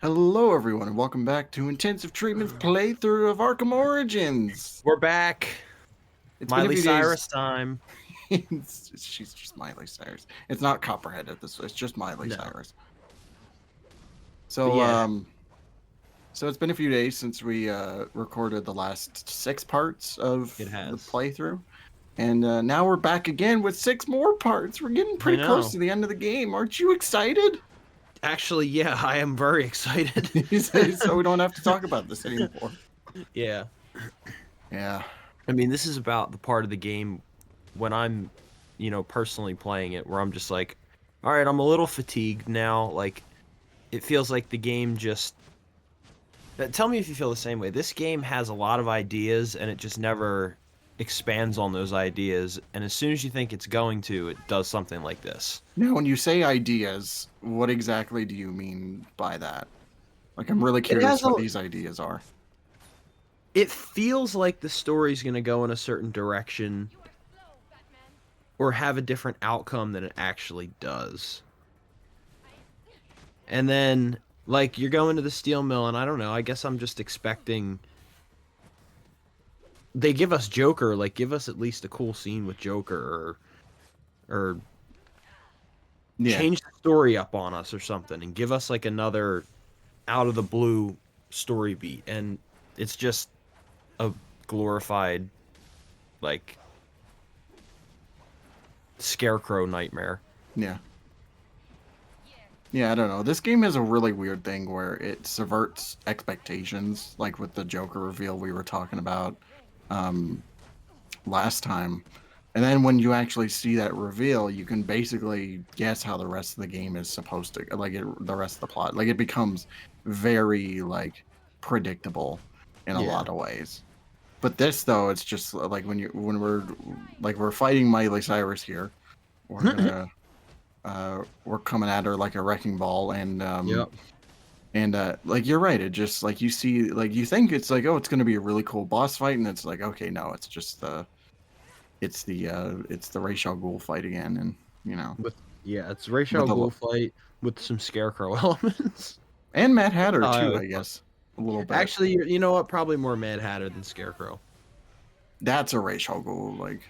Hello, everyone, and welcome back to Intensive Treatment's playthrough of Arkham Origins. We're back. It's been a Miley few days. Cyrus time. She's just Miley Cyrus. It's not Copperhead at this. It's just Miley No. Cyrus. But So, yeah, so it's been a few days since we recorded the last 6 parts of it the has. playthrough, and now we're back again with 6 more parts. We're getting I pretty close know. to the end of the game. Aren't you excited? Actually, yeah, I am very excited. So we don't have to talk about this anymore. Yeah. Yeah. I mean, this is about the part of the game when I'm, personally playing it where I'm just like, all right, I'm a little fatigued now. Like, it feels like the game just. Tell me if you feel the same way. This game has a lot of ideas and it just never expands on those ideas. And as soon as you think it's going to, it does something like this. Now, when you say ideas, what exactly do you mean by that? Like, I'm really It curious has a, what these ideas are. it feels like the story's going to go in a certain direction or have a different outcome than it actually does. And then, like, you're going to the steel mill, and I don't know, I guess I'm just expecting. They give us Joker, like, give us at least a cool scene with Joker, or Yeah, change the story up on us or something, and give us, like, another out of the blue story beat. And it's just a glorified, like, scarecrow nightmare. yeah. Yeah, I don't know. This game has a really weird thing where it subverts expectations, like with the Joker reveal we were talking about last time. And then when you actually see that reveal, you can basically guess how the rest of the game is supposed to, the rest of the plot. Like, it becomes very, like, predictable in a Yeah. lot of ways. But this, though, it's just like when we're fighting Miley Cyrus here, we're gonna we're coming at her like a wrecking ball, and Yep. like, you're right. It just, like, you see, like, you think it's like, oh, it's gonna be a really cool boss fight, and it's like, okay, no, it's just it's the Ra's al Ghul fight again, and It's Ra's with al a Ghul fight with some scarecrow elements. and Mad Hatter Oh, I too, always I thought. guess, a little bit. Actually, you know what? Probably more Mad Hatter than Scarecrow. That's a Ra's al Ghul like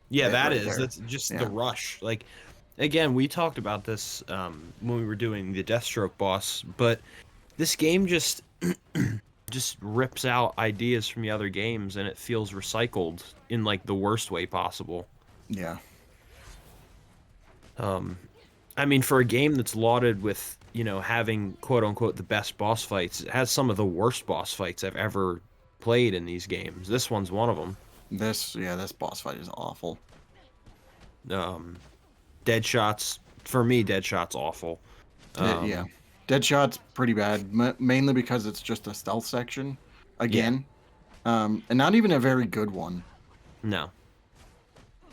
Yeah, bit that right is. there. That's just the Yeah. rush. Like, again, we talked about this when we were doing the Deathstroke boss, but this game just just rips out ideas from the other games, and it feels recycled in like the worst way possible. Yeah. I mean, for a game that's lauded with having quote unquote the best boss fights, it has some of the worst boss fights I've ever played in these games. This one's one of them. This boss fight is awful. Deadshot's for me. Deadshot's awful. Yeah. Deadshot's pretty bad, mainly because it's just a stealth section again. And not even a very good one. No.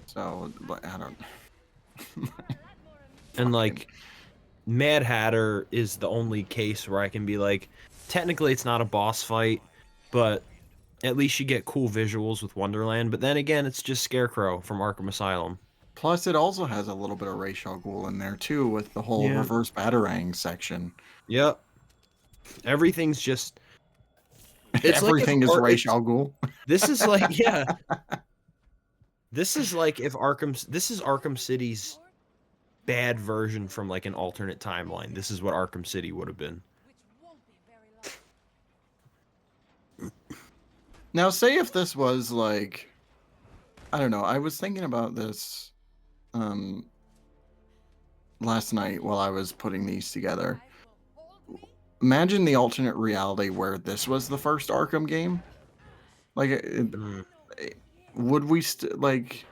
So, I don't. And like Mad Hatter is the only case where I can be like, technically it's not a boss fight, but at least you get cool visuals with Wonderland. But then again, it's just Scarecrow from Arkham Asylum. Plus, it also has a little bit of Ra's al Ghul in there too, with the whole Yeah. reverse batarang section. Yep. Everything's just. It's Everything is Ra's al Ghul. This is like yeah. This is like if This is Arkham City's bad version from like an alternate timeline. This is what Arkham City would have been. Now, say if this was like, I don't know. I was thinking about this last night while I was putting these together. Imagine the alternate reality where this was the first Arkham game. Like, would we like?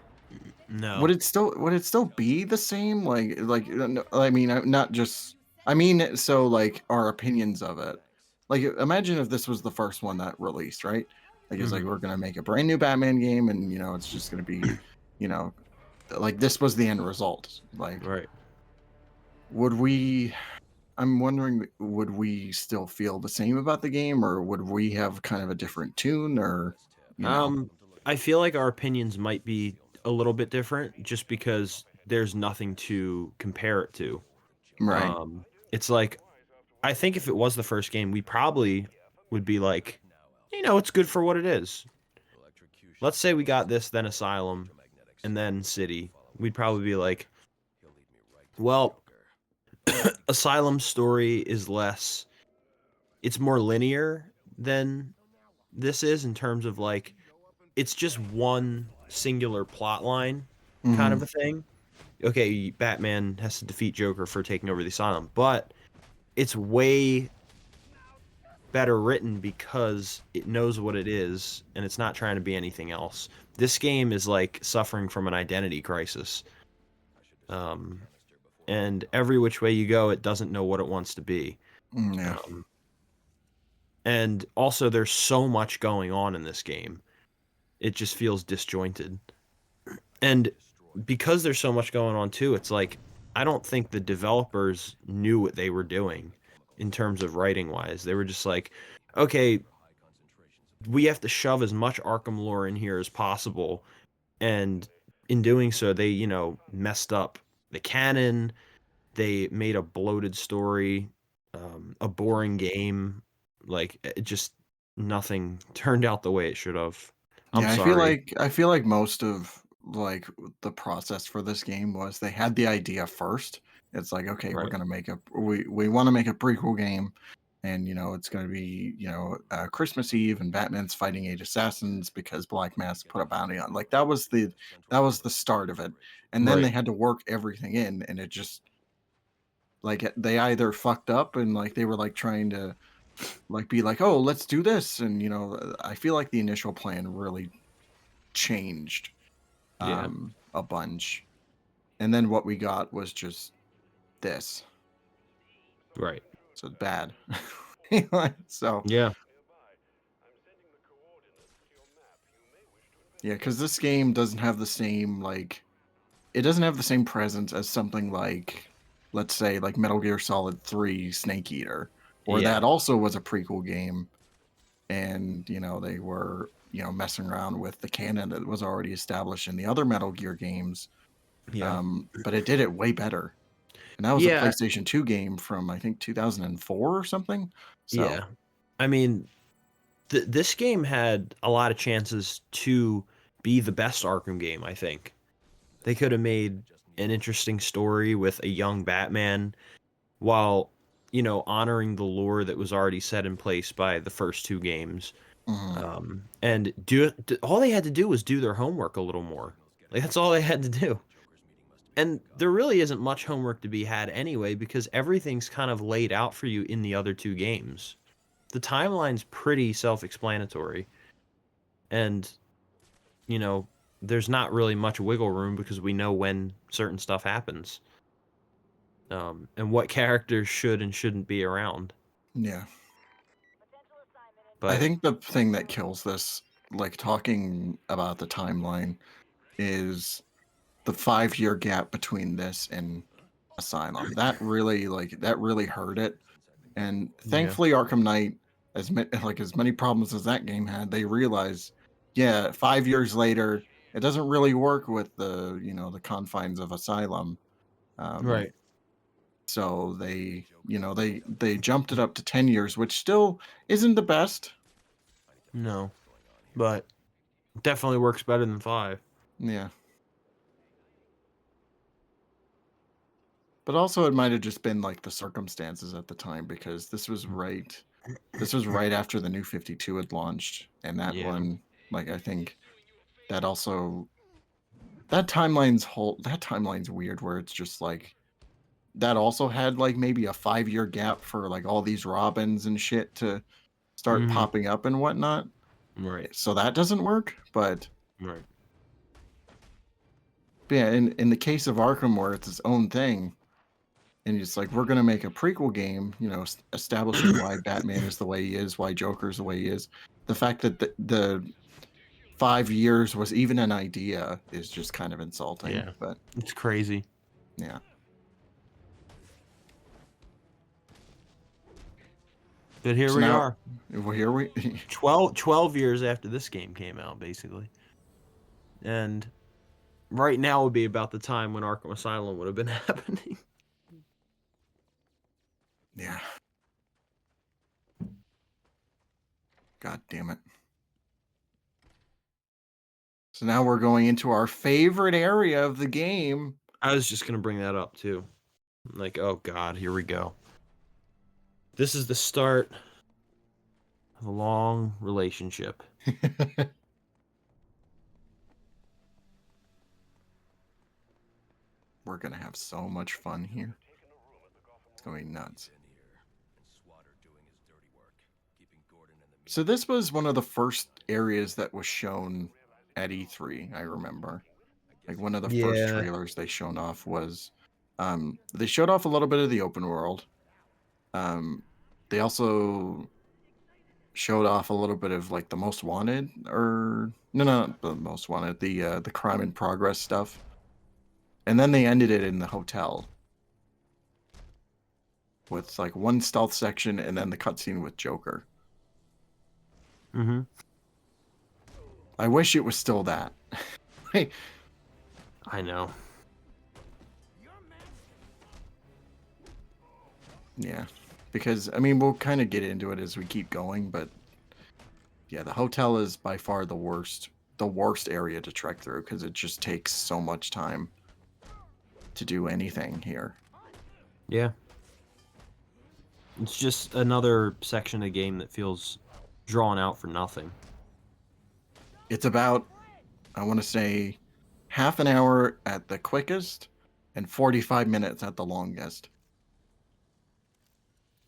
No. Would it still be the same? I mean, not just. I mean, so like our opinions of it. Like, imagine if this was the first one that released, right? Like, it's like, we're gonna make a brand new Batman game, and it's just gonna be, like, this was the end result. Like, Right. would we? I'm wondering, would we still feel the same about the game, or would we have kind of a different tune, or I feel like our opinions might be a little bit different just because there's nothing to compare it to. right? It's like I think if it was the first game, we probably would be like, it's good for what it is. Let's say we got this, then Asylum, and then City. We'd probably be like, well, Asylum's story is less, it's more linear than this is in terms of like, it's just one singular plot line kind Hmm. of a thing. Okay, Batman has to defeat Joker for taking over the asylum, but it's way better written because it knows what it is and it's not trying to be anything else. This game is like suffering from an identity crisis. Um, and every which way you go, it doesn't know what it wants to be. Yeah. Um, and also, there's so much going on in this game. It just feels disjointed. And because there's so much going on too, it's like I don't think the developers knew what they were doing in terms of writing wise. They were just like, okay, we have to shove as much Arkham lore in here as possible. And in doing so, they, messed up the canon. They made a bloated story, a boring game. Like, it just nothing turned out the way it should have. I'm Yeah, sorry. I feel like most of like the process for this game was they had the idea first. It's like, okay, we're Right. gonna make we want to make a prequel game, and it's gonna be Christmas Eve, and Batman's fighting eight assassins because Black Mask put a bounty on. Like that was the start of it, and then they Right. had to work everything in, and it just like they either fucked up and like they were like trying to like be like, oh, let's do this, and I feel like the initial plan really changed Yeah. a bunch. And then what we got was just this. Right. So bad. So Yeah. yeah, because this game doesn't have the same like it doesn't have the same presence as something like, let's say, like Metal Gear Solid 3 Snake Eater, or Yeah. that also was a prequel game, and they were messing around with the canon that was already established in the other Metal Gear games. Yeah. But it did it way better. And that was a Yeah. PlayStation 2 game from, I think, 2004 or something. So, Yeah. I mean, this game had a lot of chances to be the best Arkham game, I think. They could have made an interesting story with a young Batman while, honoring the lore that was already set in place by the first two games. mhm, And all they had to do was do their homework a little more. Like, that's all they had to do. And there really isn't much homework to be had anyway because everything's kind of laid out for you in the other two games. The timeline's pretty self-explanatory, and you know there's not really much wiggle room because we know when certain stuff happens, and what characters should and shouldn't be around. yeah. I But think the thing that kills this, like talking about the timeline, is the 5-year gap between this and Asylum. That really hurt it. And yeah, thankfully, Arkham Knight, as many problems as that game had, they realized, yeah, 5 years later, it doesn't really work with the confines of Asylum. Um, right. so they jumped it up to 10 years, which still isn't the best. No, but definitely works better than 5. Yeah. But also it might have just been like the circumstances at the time because this was right after the new 52 had launched, and that Yeah. one, like, I think that also that timeline's weird where it's just like that also had like maybe a 5-year gap for like all these robins and shit to start Hmm. popping up and whatnot. Right. So that doesn't work. Right. But yeah, in the case of Arkham, where it's its own thing, and it's like we're gonna make a prequel game, establishing why Batman is the way he is, why Joker's the way he is. The fact that the 5 years was even an idea is just kind of insulting. Yeah. But It's crazy. yeah. But here So we now, are. well, here we 12 years after this game came out, basically. And right now would be about the time when Arkham Asylum would have been happening. yeah. God damn it. So now we're going into our favorite area of the game. I was just gonna bring that up too. Like, oh god, here we go. This is the start of a long relationship. We're gonna have so much fun here. It's going to be nuts. So this was one of the first areas that was shown at E3, I remember. Like one of the first Yeah. trailers they showed off was they showed off a little bit of the open world. They also showed off a little bit of like the most wanted, or no, not the most wanted, the crime in progress stuff. And then they ended it in the hotel with like one stealth section and then the cutscene with Joker. Mm-hmm. I wish it was still that. Hey, I know. yeah, because I mean we'll kind of get into it as we keep going, but yeah, the hotel is by far the worst area to trek through because it just takes so much time to do anything here. Yeah. It's just another section of the game that feels drawn out for nothing. It's about, I want to say, half an hour at the quickest and 45 minutes at the longest.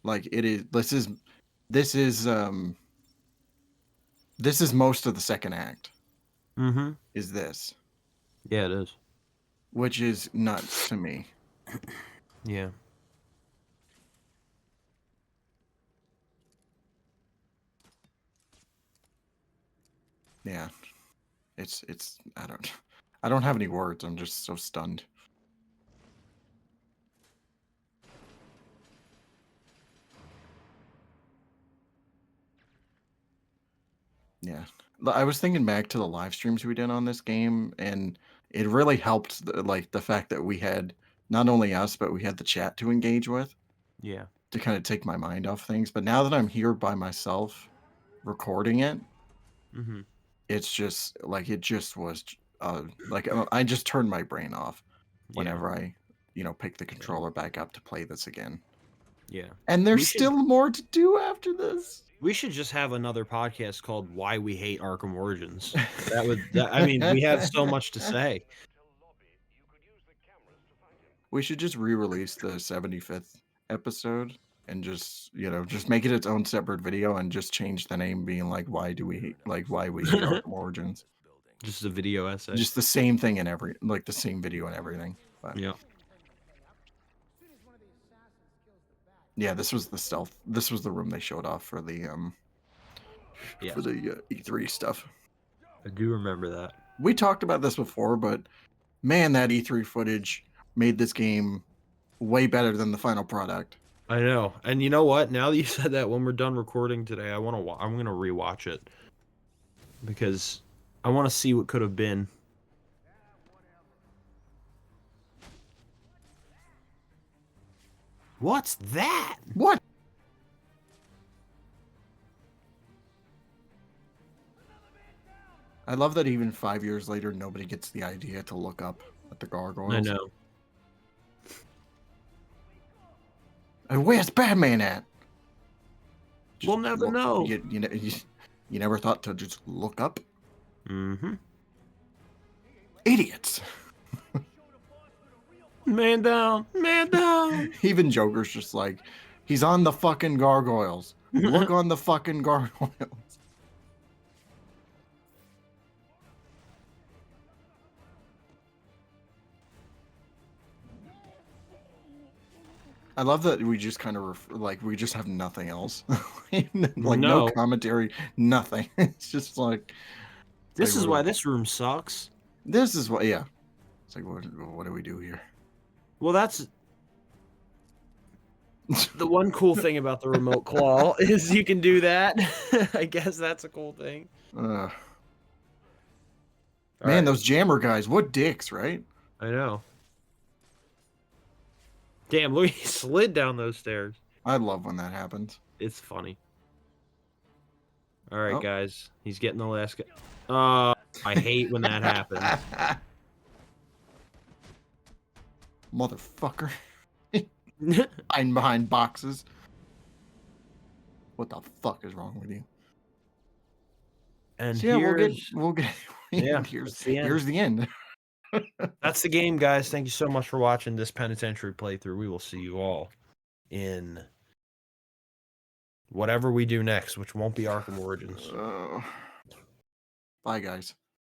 Like it is this is this is most of the second act. Mm-hmm. Is this, Yeah, it is. which is nuts to me. Yeah. Yeah. It's I don't have any words. I'm just so stunned. Yeah. I was thinking back to the live streams we did on this game, and it really helped like the fact that we had not only us, but we had the chat to engage with Yeah. to kind of take my mind off things. But now that I'm here by myself recording it, Mm-hmm. it's just like it just was like I just turned my brain off Yeah. whenever I, pick the controller back up to play this again. Yeah. And there's still more to do after this. We should just have another podcast called Why We Hate Arkham Origins. I mean, we have so much to say. We should just re-release the 75th episode and just make it its own separate video and just change the name being like why we hate Arkham Origins. Just a video essay. Just the same thing in the same video and everything. But Yeah. yeah, this was the stealth. This was the room they showed off for the E3 stuff. I do remember that. We talked about this before, but man, that E3 footage made this game way better than the final product. I know. And you know what? Now that you said that, when we're done recording today, I'm gonna rewatch it because I want to see what could have been. What's that? What? I love that even 5 years later, nobody gets the idea to look up at the gargoyles. I know. And where's Batman at? We'll never know. You never thought to just look up? Mm-hmm. Idiots. Man down. Man down. Even Joker's just like, he's on the fucking gargoyles. Look on the fucking gargoyles. I love that we just kind of we just have nothing else. No commentary, nothing. It's just like this is why this room sucks. This is what, yeah. It's like, what do we do here? Well, that's the one cool thing about the remote claw is you can do that. I guess that's a cool thing. Man, right. Those jammer guys, what dicks, right? I know. Damn, look, he slid down those stairs. I love when that happens. It's funny. All right, Oh. guys. He's getting the last guy. Oh, I hate when that happens. Motherfucker. Hiding behind boxes. What the fuck is wrong with you? And So yeah, here's we'll get yeah, here's that's the end. the end. That's the game, guys. Thank you so much for watching this Penitentiary playthrough. We will see you all in whatever we do next, which won't be Arkham Origins. Bye guys.